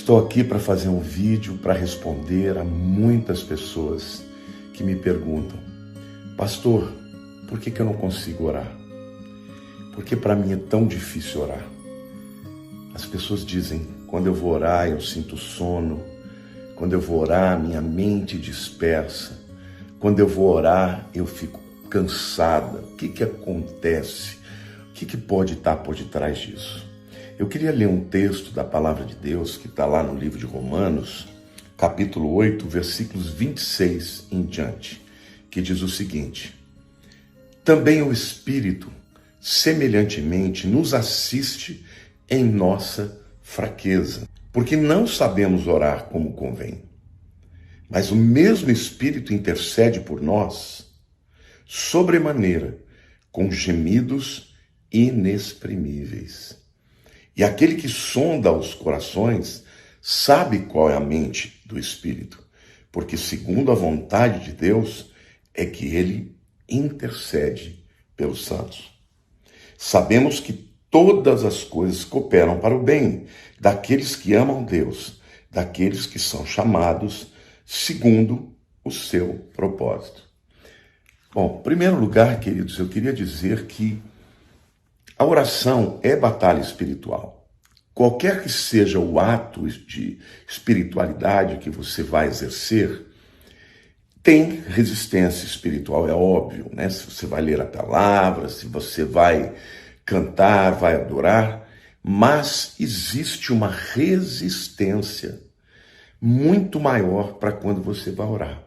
Estou aqui para fazer um vídeo para responder a muitas pessoas que me perguntam: pastor, por que eu não consigo orar? Por que para mim é tão difícil orar? As pessoas dizem: quando eu vou orar eu sinto sono, quando eu vou orar minha mente dispersa, quando eu vou orar eu fico cansada. O que acontece? O que pode estar por detrás disso? Eu queria ler um texto da Palavra de Deus que está lá no livro de Romanos, capítulo 8, versículos 26 em diante, que diz o seguinte: também o Espírito, semelhantemente, nos assiste em nossa fraqueza, porque não sabemos orar como convém. Mas o mesmo Espírito intercede por nós, sobremaneira, com gemidos inexprimíveis. E aquele que sonda os corações sabe qual é a mente do Espírito, porque segundo a vontade de Deus é que ele intercede pelos santos. Sabemos que todas as coisas cooperam para o bem daqueles que amam Deus, daqueles que são chamados segundo o seu propósito. Bom, em primeiro lugar, queridos, eu queria dizer que a oração é batalha espiritual. Qualquer que seja o ato de espiritualidade que você vai exercer, tem resistência espiritual, é óbvio, né? Se você vai ler a palavra, se você vai cantar, vai adorar, mas existe uma resistência muito maior para quando você vai orar.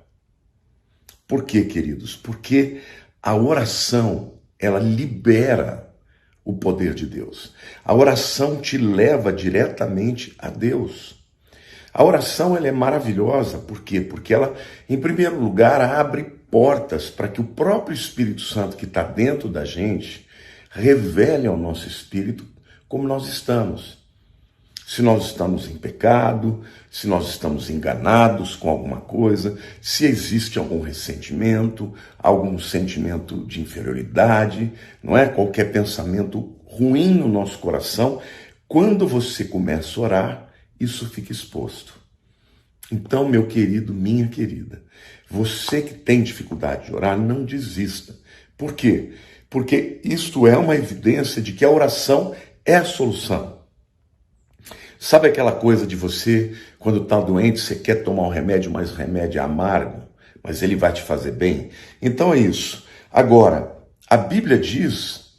Por quê, queridos? Porque a oração, ela libera o poder de Deus. A oração te leva diretamente a Deus. A oração, ela é maravilhosa. Por quê? Porque ela, em primeiro lugar, abre portas para que o próprio Espírito Santo que está dentro da gente revele ao nosso espírito como nós estamos. Se nós estamos em pecado, se nós estamos enganados com alguma coisa, se existe algum ressentimento, algum sentimento de inferioridade, não é? Qualquer pensamento ruim no nosso coração, quando você começa a orar, isso fica exposto. Então, meu querido, minha querida, você que tem dificuldade de orar, não desista. Por quê? Porque isto é uma evidência de que a oração é a solução. Sabe aquela coisa de você, quando está doente, você quer tomar um remédio, mas o remédio é amargo, mas ele vai te fazer bem? Então é isso. Agora, a Bíblia diz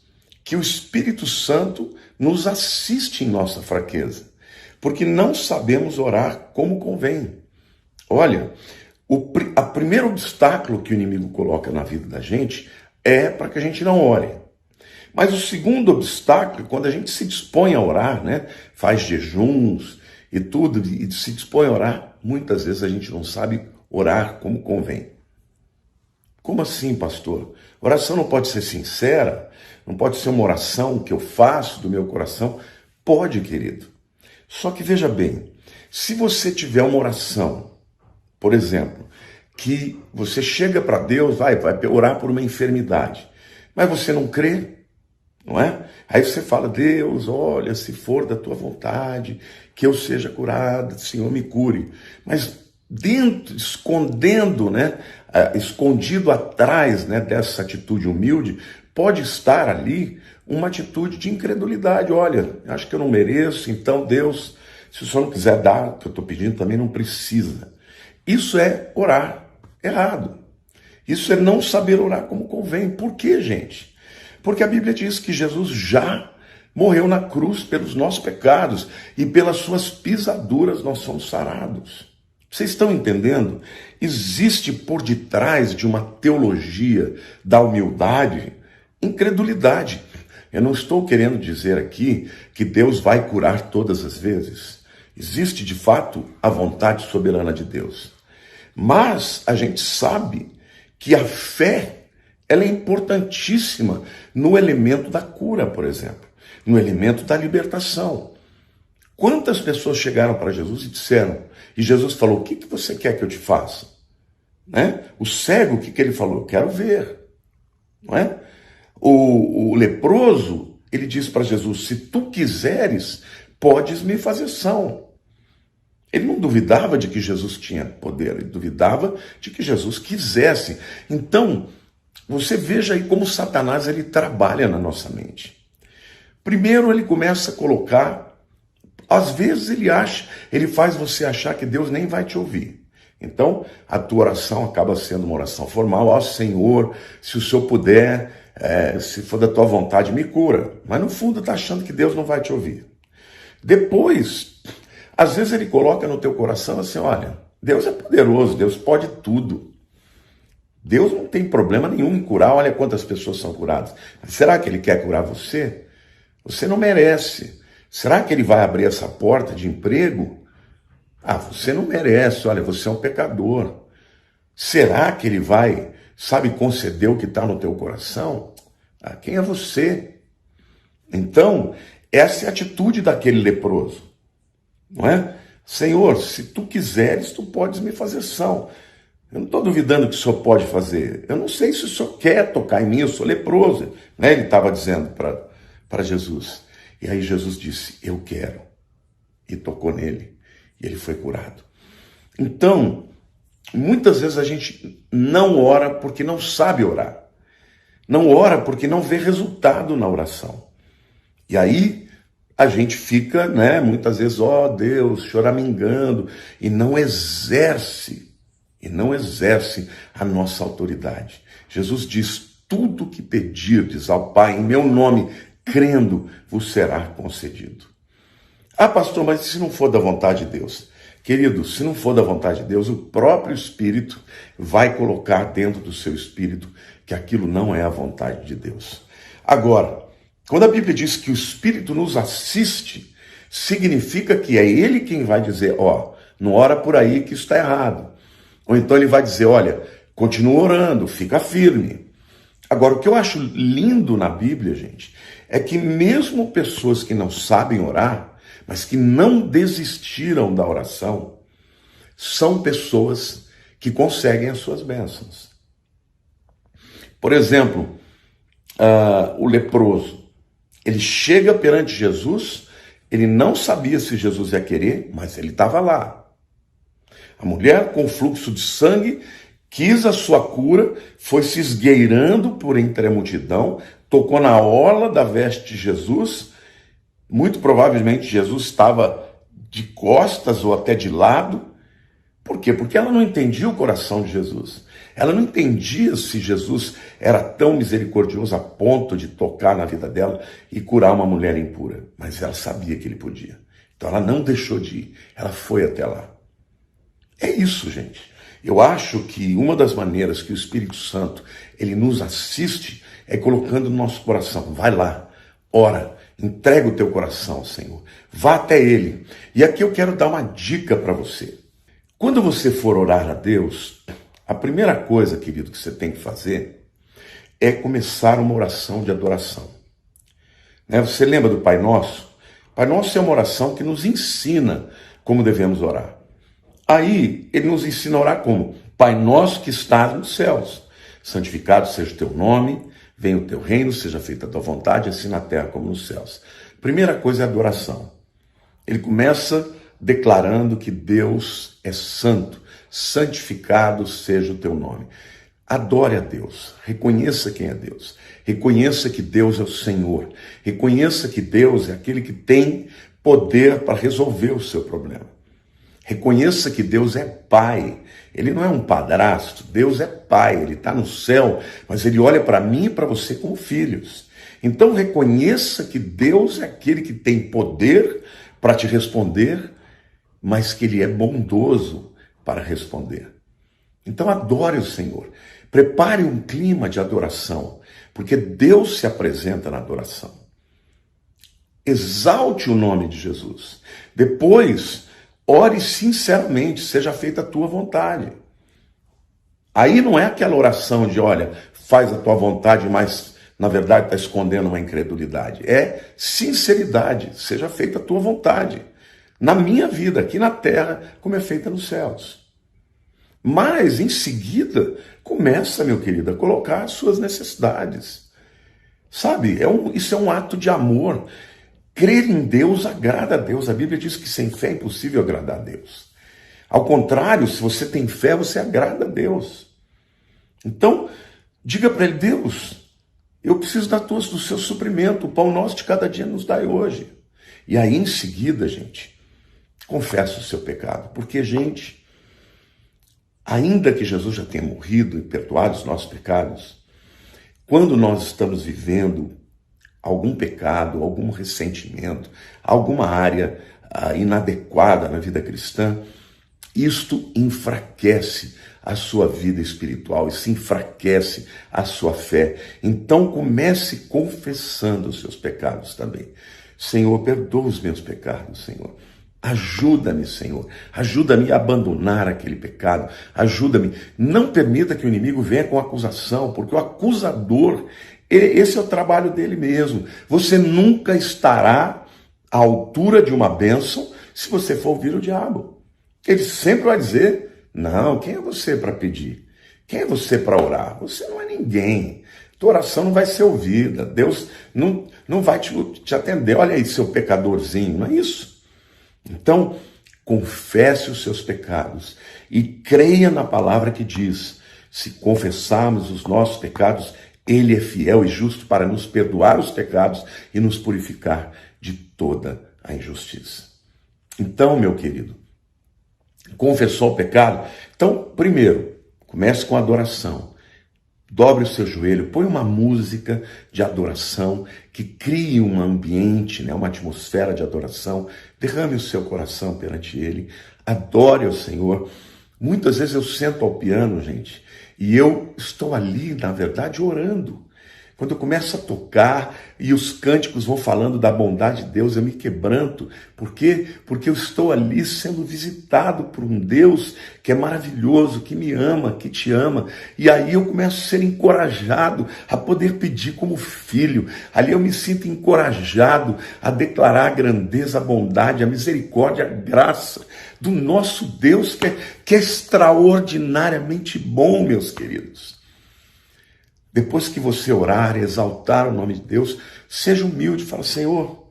que o Espírito Santo nos assiste em nossa fraqueza, porque não sabemos orar como convém. Olha, o primeiro obstáculo que o inimigo coloca na vida da gente é para que a gente não ore. Mas o segundo obstáculo, quando a gente se dispõe a orar, né, faz jejuns e tudo, e se dispõe a orar, muitas vezes a gente não sabe orar como convém. Como assim, pastor? Oração não pode ser sincera? Não pode ser uma oração que eu faço do meu coração? Pode, querido. Só que veja bem, se você tiver uma oração, por exemplo, que você chega para Deus, vai orar por uma enfermidade, mas você não crê, não é? Aí você fala: Deus, olha, se for da tua vontade, que eu seja curado, Senhor, me cure. Mas dentro, escondendo, né, escondido atrás, né, dessa atitude humilde, pode estar ali uma atitude de incredulidade. Olha, acho que eu não mereço, então Deus, se o Senhor não quiser dar o que eu estou pedindo, também não precisa. Isso é orar errado. Isso é não saber orar como convém. Por quê, gente? Porque a Bíblia diz que Jesus já morreu na cruz pelos nossos pecados e pelas suas pisaduras nós somos sarados. Vocês estão entendendo? Existe por detrás de uma teologia da humildade incredulidade. Eu não estou querendo dizer aqui que Deus vai curar todas as vezes. Existe de fato a vontade soberana de Deus. Mas a gente sabe que a fé, ela é importantíssima no elemento da cura, por exemplo, no elemento da libertação. Quantas pessoas chegaram para Jesus e disseram, e Jesus falou: o que você quer que eu te faça? Né? O cego, o que ele falou? Eu quero ver. Não é? O leproso, ele diz para Jesus: se tu quiseres, podes me fazer são. Ele não duvidava de que Jesus tinha poder, ele duvidava de que Jesus quisesse. Então, você veja aí como Satanás ele trabalha na nossa mente. Primeiro ele começa a colocar, às vezes ele faz você achar que Deus nem vai te ouvir. Então, a tua oração acaba sendo uma oração formal. Ó Senhor, se o Senhor puder, se for da tua vontade, me cura. Mas no fundo está achando que Deus não vai te ouvir. Depois, às vezes ele coloca no teu coração assim, olha, Deus é poderoso, Deus pode tudo. Deus não tem problema nenhum em curar, olha quantas pessoas são curadas. Mas será que ele quer curar você? Você não merece. Será que ele vai abrir essa porta de emprego? Ah, você não merece, olha, você é um pecador. Será que ele vai, conceder o que está no teu coração? Ah, quem é você? Então, essa é a atitude daquele leproso, não é? Senhor, se tu quiseres, tu podes me fazer são. Eu não estou duvidando que o Senhor pode fazer. Eu não sei se o Senhor quer tocar em mim, eu sou leproso. Né? Ele estava dizendo para Jesus. E aí Jesus disse, eu quero. E tocou nele. E ele foi curado. Então, muitas vezes a gente não ora porque não sabe orar. Não ora porque não vê resultado na oração. E aí a gente fica, muitas vezes, ó Deus, choramingando, e não exerce a nossa autoridade. Jesus diz, tudo que pedirdes ao Pai em meu nome, crendo, vos será concedido. Ah, pastor, mas se não for da vontade de Deus? Querido, se não for da vontade de Deus, o próprio Espírito vai colocar dentro do seu espírito que aquilo não é a vontade de Deus. Agora, quando a Bíblia diz que o Espírito nos assiste, significa que é Ele quem vai dizer, ó, não ora por aí que isso está errado. Ou então ele vai dizer, olha, continua orando, fica firme. Agora, o que eu acho lindo na Bíblia, gente, é que mesmo pessoas que não sabem orar, mas que não desistiram da oração, são pessoas que conseguem as suas bênçãos. Por exemplo, o leproso, ele chega perante Jesus, ele não sabia se Jesus ia querer, mas ele estava lá. A mulher com fluxo de sangue quis a sua cura, foi se esgueirando por entre a multidão, tocou na orla da veste de Jesus. Muito provavelmente Jesus estava de costas ou até de lado. Por quê? Porque ela não entendia o coração de Jesus. Ela não entendia se Jesus era tão misericordioso a ponto de tocar na vida dela e curar uma mulher impura. Mas ela sabia que ele podia. Então ela não deixou de ir. Ela foi até lá. É isso, gente. Eu acho que uma das maneiras que o Espírito Santo ele nos assiste é colocando no nosso coração. Vai lá, ora, entrega o teu coração ao Senhor. Vá até Ele. E aqui eu quero dar uma dica para você. Quando você for orar a Deus, a primeira coisa, querido, que você tem que fazer é começar uma oração de adoração. Você lembra do Pai Nosso? Pai Nosso é uma oração que nos ensina como devemos orar. Aí, ele nos ensina a orar como? Pai nosso que estás nos céus, santificado seja o teu nome, venha o teu reino, seja feita a tua vontade, assim na terra como nos céus. Primeira coisa é a adoração. Ele começa declarando que Deus é santo, santificado seja o teu nome. Adore a Deus, reconheça quem é Deus, reconheça que Deus é o Senhor, reconheça que Deus é aquele que tem poder para resolver o seu problema. Reconheça que Deus é Pai, Ele não é um padrasto, Deus é Pai, Ele está no céu, mas Ele olha para mim e para você como filhos. Então reconheça que Deus é aquele que tem poder para te responder, mas que Ele é bondoso para responder. Então adore o Senhor, prepare um clima de adoração, porque Deus se apresenta na adoração. Exalte o nome de Jesus. Depois, ore sinceramente, seja feita a tua vontade. Aí não é aquela oração de, olha, faz a tua vontade, mas na verdade está escondendo uma incredulidade. É sinceridade, seja feita a tua vontade. Na minha vida, aqui na terra, como é feita nos céus. Mas, em seguida, começa, meu querido, a colocar as suas necessidades. Sabe, isso é um ato de amor. Crer em Deus agrada a Deus. A Bíblia diz que sem fé é impossível agradar a Deus. Ao contrário, se você tem fé, você agrada a Deus. Então, diga para ele: Deus, eu preciso do seu suprimento, o pão nosso de cada dia nos dai hoje. E aí, em seguida, gente, confessa o seu pecado. Porque, gente, ainda que Jesus já tenha morrido e perdoado os nossos pecados, quando nós estamos vivendo algum pecado, algum ressentimento, alguma área inadequada na vida cristã, isto enfraquece a sua vida espiritual e se enfraquece a sua fé. Então comece confessando os seus pecados também. Senhor, perdoa os meus pecados, Senhor. Ajuda-me, Senhor. Ajuda-me a abandonar aquele pecado. Ajuda-me. Não permita que o inimigo venha com acusação, porque o acusador, esse é o trabalho dele mesmo. Você nunca estará à altura de uma bênção se você for ouvir o diabo. Ele sempre vai dizer: não, quem é você para pedir? Quem é você para orar? Você não é ninguém. Tua oração não vai ser ouvida. Deus não vai te atender. Olha aí, seu pecadorzinho. Não é isso? Então, confesse os seus pecados e creia na palavra que diz: se confessarmos os nossos pecados, Ele é fiel e justo para nos perdoar os pecados e nos purificar de toda a injustiça. Então, meu querido, confessou o pecado? Então, primeiro, comece com a adoração. Dobre o seu joelho, põe uma música de adoração que crie um ambiente, uma atmosfera de adoração. Derrame o seu coração perante Ele. Adore ao Senhor. Muitas vezes eu sento ao piano, gente, e eu estou ali, na verdade, orando. Quando eu começo a tocar e os cânticos vão falando da bondade de Deus, eu me quebranto. Por quê? Porque eu estou ali sendo visitado por um Deus que é maravilhoso, que me ama, que te ama. E aí eu começo a ser encorajado a poder pedir como filho. Ali eu me sinto encorajado a declarar a grandeza, a bondade, a misericórdia, a graça do nosso Deus que é extraordinariamente bom, meus queridos. Depois que você orar, exaltar o nome de Deus, seja humilde e fala: Senhor,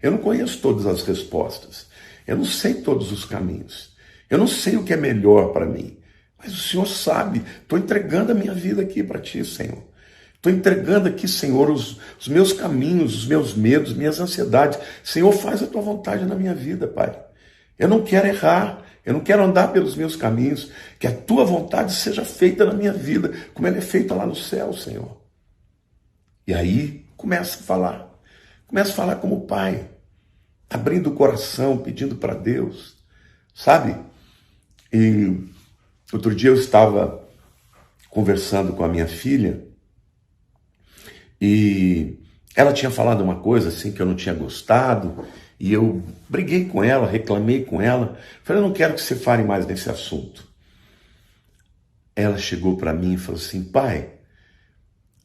eu não conheço todas as respostas, eu não sei todos os caminhos, eu não sei o que é melhor para mim, mas o Senhor sabe. Estou entregando a minha vida aqui para Ti, Senhor. Estou entregando aqui, Senhor, os meus caminhos, os meus medos, minhas ansiedades. Senhor, faz a Tua vontade na minha vida, Pai. Eu não quero errar. Eu não quero andar pelos meus caminhos, que a Tua vontade seja feita na minha vida, como ela é feita lá no céu, Senhor. E aí, começa a falar como pai, abrindo o coração, pedindo para Deus, sabe? E outro dia eu estava conversando com a minha filha, e ela tinha falado uma coisa assim que eu não tinha gostado, e eu briguei com ela, reclamei com ela. Falei: eu não quero que você fale mais nesse assunto. Ela chegou para mim e falou assim: pai,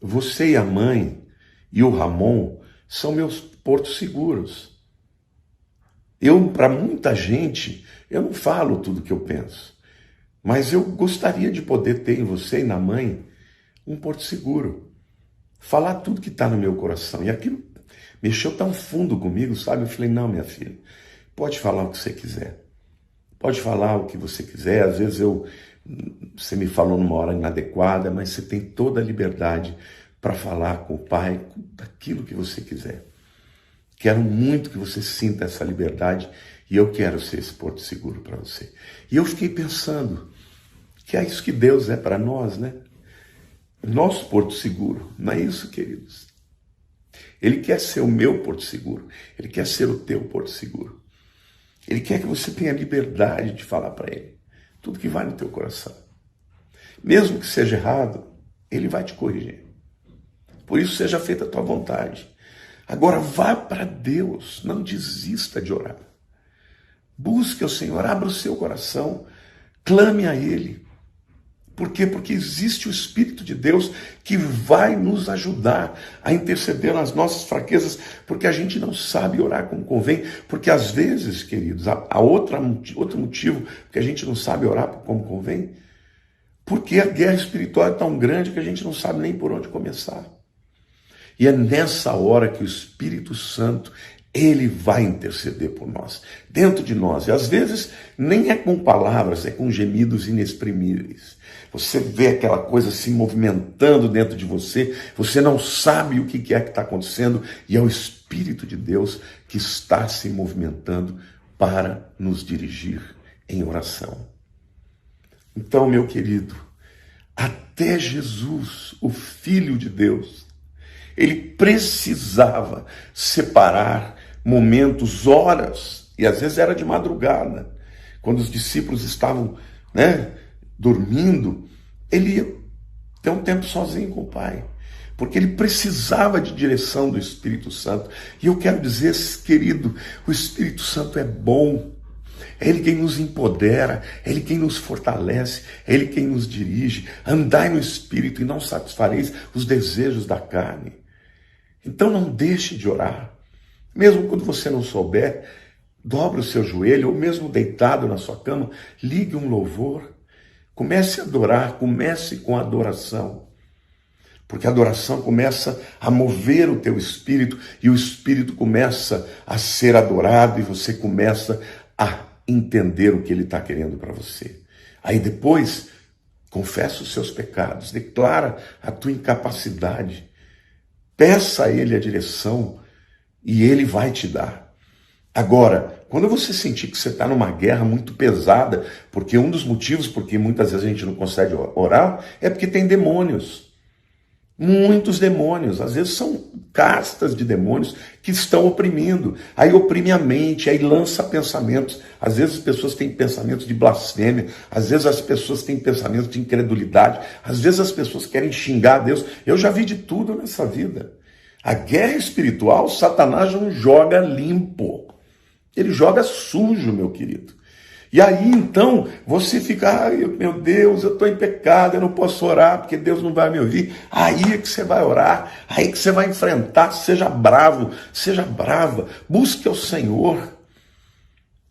você e a mãe e o Ramon são meus portos seguros. Para muita gente, eu não falo tudo que eu penso, mas eu gostaria de poder ter em você e na mãe um porto seguro. Falar tudo que está no meu coração. E aquilo mexeu tão fundo comigo, sabe? Eu falei: não, minha filha, pode falar o que você quiser. Pode falar o que você quiser. Às vezes você me falou numa hora inadequada, mas você tem toda a liberdade para falar com o pai daquilo que você quiser. Quero muito que você sinta essa liberdade e eu quero ser esse porto seguro para você. E eu fiquei pensando que é isso que Deus é para nós, né? Nosso porto seguro, não é isso, queridos? Ele quer ser o meu porto seguro. Ele quer ser o teu porto seguro. Ele quer que você tenha liberdade de falar para Ele tudo que vai no teu coração. Mesmo que seja errado, Ele vai te corrigir. Por isso, seja feita a tua vontade. Agora, vá para Deus. Não desista de orar. Busque o Senhor. Abra o seu coração. Clame a Ele. Por quê? Porque existe o Espírito de Deus que vai nos ajudar a interceder nas nossas fraquezas, porque a gente não sabe orar como convém, porque às vezes, queridos, há outro motivo que a gente não sabe orar como convém, porque a guerra espiritual é tão grande que a gente não sabe nem por onde começar. E é nessa hora que o Espírito Santo, ele vai interceder por nós, dentro de nós. E às vezes nem é com palavras, é com gemidos inexprimíveis. Você vê aquela coisa se movimentando dentro de você, você não sabe o que é que está acontecendo, e é o Espírito de Deus que está se movimentando para nos dirigir em oração. Então, meu querido, até Jesus, o Filho de Deus, ele precisava separar momentos, horas, e às vezes era de madrugada, quando os discípulos estavam, dormindo, ele ia ter um tempo sozinho com o Pai, porque ele precisava de direção do Espírito Santo. E eu quero dizer, querido, o Espírito Santo é bom. É Ele quem nos empodera, é Ele quem nos fortalece, é Ele quem nos dirige. Andai no Espírito e não satisfareis os desejos da carne. Então não deixe de orar. Mesmo quando você não souber, dobre o seu joelho, ou mesmo deitado na sua cama, ligue um louvor. Comece a adorar, comece com a adoração. Porque a adoração começa a mover o teu espírito, e o espírito começa a ser adorado, e você começa a entender o que ele está querendo para você. Aí depois, confessa os seus pecados, declara a tua incapacidade, peça a ele a direção e ele vai te dar. Agora, quando você sentir que você está numa guerra muito pesada, porque um dos motivos porque muitas vezes a gente não consegue orar é porque tem demônios. Muitos demônios, às vezes são castas de demônios que estão oprimindo. Aí oprime a mente, aí lança pensamentos. Às vezes as pessoas têm pensamentos de blasfêmia, às vezes as pessoas têm pensamentos de incredulidade, às vezes as pessoas querem xingar a Deus. Eu já vi de tudo nessa vida. A guerra espiritual, Satanás não joga limpo. Ele joga sujo, meu querido. E aí, então, você fica, ai, meu Deus, eu estou em pecado, eu não posso orar, porque Deus não vai me ouvir. Aí é que você vai orar, aí é que você vai enfrentar, seja bravo, seja brava, busque ao Senhor.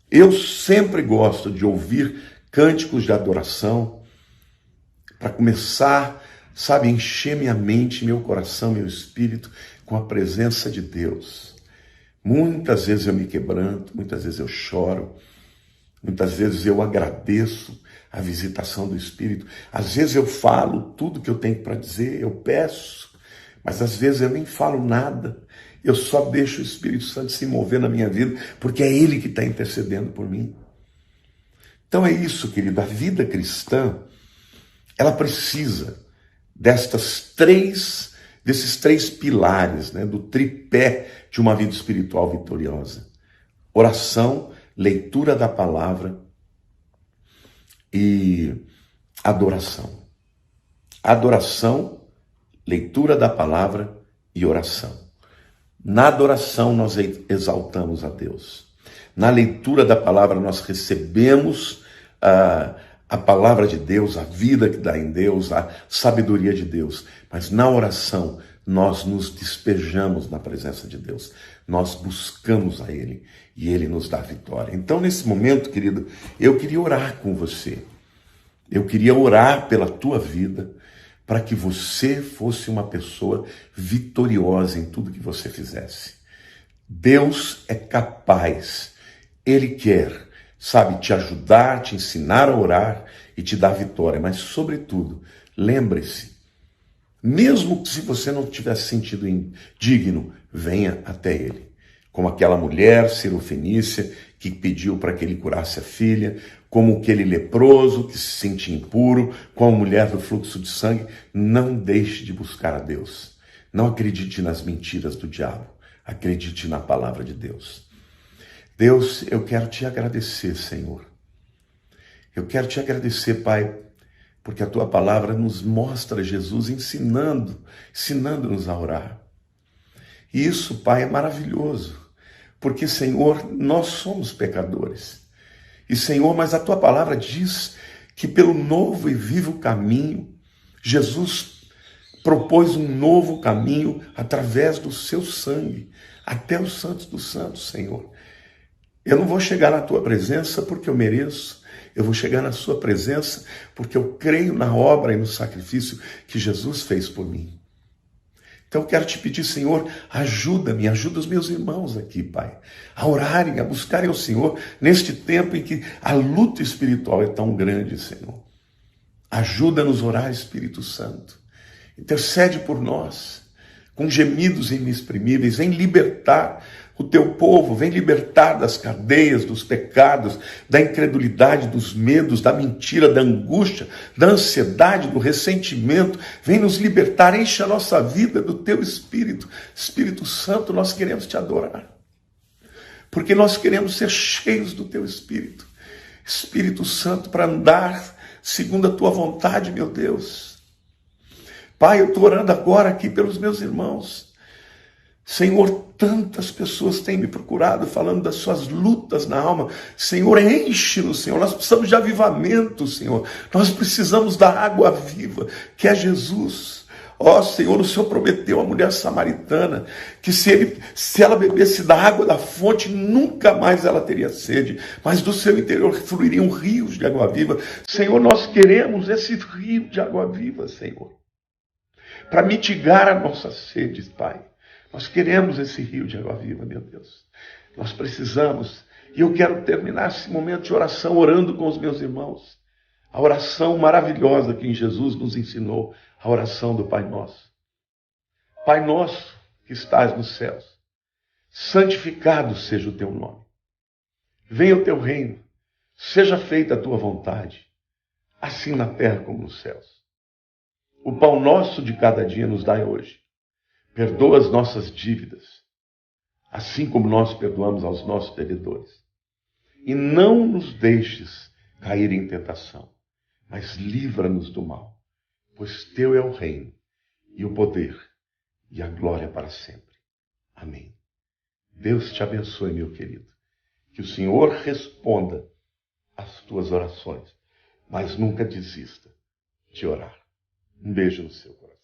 Eu sempre gosto de ouvir cânticos de adoração, para começar, encher minha mente, meu coração, meu espírito, com a presença de Deus. Muitas vezes eu me quebranto, muitas vezes eu choro, muitas vezes eu agradeço a visitação do Espírito. Às vezes eu falo tudo que eu tenho para dizer, eu peço, mas às vezes eu nem falo nada. Eu só deixo o Espírito Santo se mover na minha vida, porque é Ele que está intercedendo por mim. Então é isso, querido. A vida cristã, ela precisa desses três pilares, do tripé de uma vida espiritual vitoriosa. Oração, leitura da palavra e adoração. Adoração, leitura da palavra e oração. Na adoração nós exaltamos a Deus. Na leitura da palavra nós recebemos a palavra de Deus, a vida que dá em Deus, a sabedoria de Deus. Mas na oração nós nos despejamos na presença de Deus. Nós buscamos a Ele e Ele nos dá a vitória. Então, nesse momento, querido, eu queria orar com você. Eu queria orar pela tua vida, para que você fosse uma pessoa vitoriosa em tudo que você fizesse. Deus é capaz, Ele quer, te ajudar, te ensinar a orar e te dar vitória. Mas, sobretudo, lembre-se, mesmo que se você não tivesse sentido indigno, venha até Ele. Como aquela mulher sirofenícia que pediu para que Ele curasse a filha, como aquele leproso que se sentia impuro, com a mulher do fluxo de sangue. Não deixe de buscar a Deus. Não acredite nas mentiras do diabo. Acredite na palavra de Deus. Deus, eu quero te agradecer, Senhor. Eu quero te agradecer, Pai, porque a tua palavra nos mostra Jesus ensinando-nos a orar. E isso, Pai, é maravilhoso, porque, Senhor, nós somos pecadores. E, Senhor, mas a tua palavra diz que pelo novo e vivo caminho, Jesus propôs um novo caminho através do seu sangue, até os santos dos santos, Senhor. Eu não vou chegar na tua presença porque eu mereço, eu vou chegar na sua presença porque eu creio na obra e no sacrifício que Jesus fez por mim. Então eu quero te pedir, Senhor, ajuda-me, ajuda os meus irmãos aqui, Pai, a orarem, a buscarem o Senhor neste tempo em que a luta espiritual é tão grande, Senhor. Ajuda-nos a orar, Espírito Santo. Intercede por nós, com gemidos inexprimíveis, vem libertar o teu povo, vem libertar das cadeias, dos pecados, da incredulidade, dos medos, da mentira, da angústia, da ansiedade, do ressentimento. Vem nos libertar, enche a nossa vida do teu Espírito. Espírito Santo, nós queremos te adorar, porque nós queremos ser cheios do teu Espírito. Espírito Santo, para andar segundo a tua vontade, meu Deus. Pai, eu estou orando agora aqui pelos meus irmãos. Senhor, tantas pessoas têm me procurado falando das suas lutas na alma. Senhor, enche-nos, Senhor. Nós precisamos de avivamento, Senhor. Nós precisamos da água viva, que é Jesus. Ó Senhor, o Senhor prometeu à mulher samaritana que se ela bebesse da água da fonte, nunca mais ela teria sede, mas do seu interior fluiriam rios de água viva. Senhor, nós queremos esse rio de água viva, Senhor, para mitigar a nossa sede, Pai. Nós queremos esse rio de água viva, meu Deus. Nós precisamos. E eu quero terminar esse momento de oração orando com os meus irmãos. A oração maravilhosa que Jesus nos ensinou, a oração do Pai Nosso. Pai nosso que estás nos céus, santificado seja o teu nome. Venha o teu reino, seja feita a tua vontade, assim na terra como nos céus. O pão nosso de cada dia nos dai hoje. Perdoa as nossas dívidas, assim como nós perdoamos aos nossos devedores. E não nos deixes cair em tentação, mas livra-nos do mal, pois teu é o reino, e o poder, e a glória para sempre. Amém. Deus te abençoe, meu querido. Que o Senhor responda às tuas orações, mas nunca desista de orar. Um beijo no seu coração.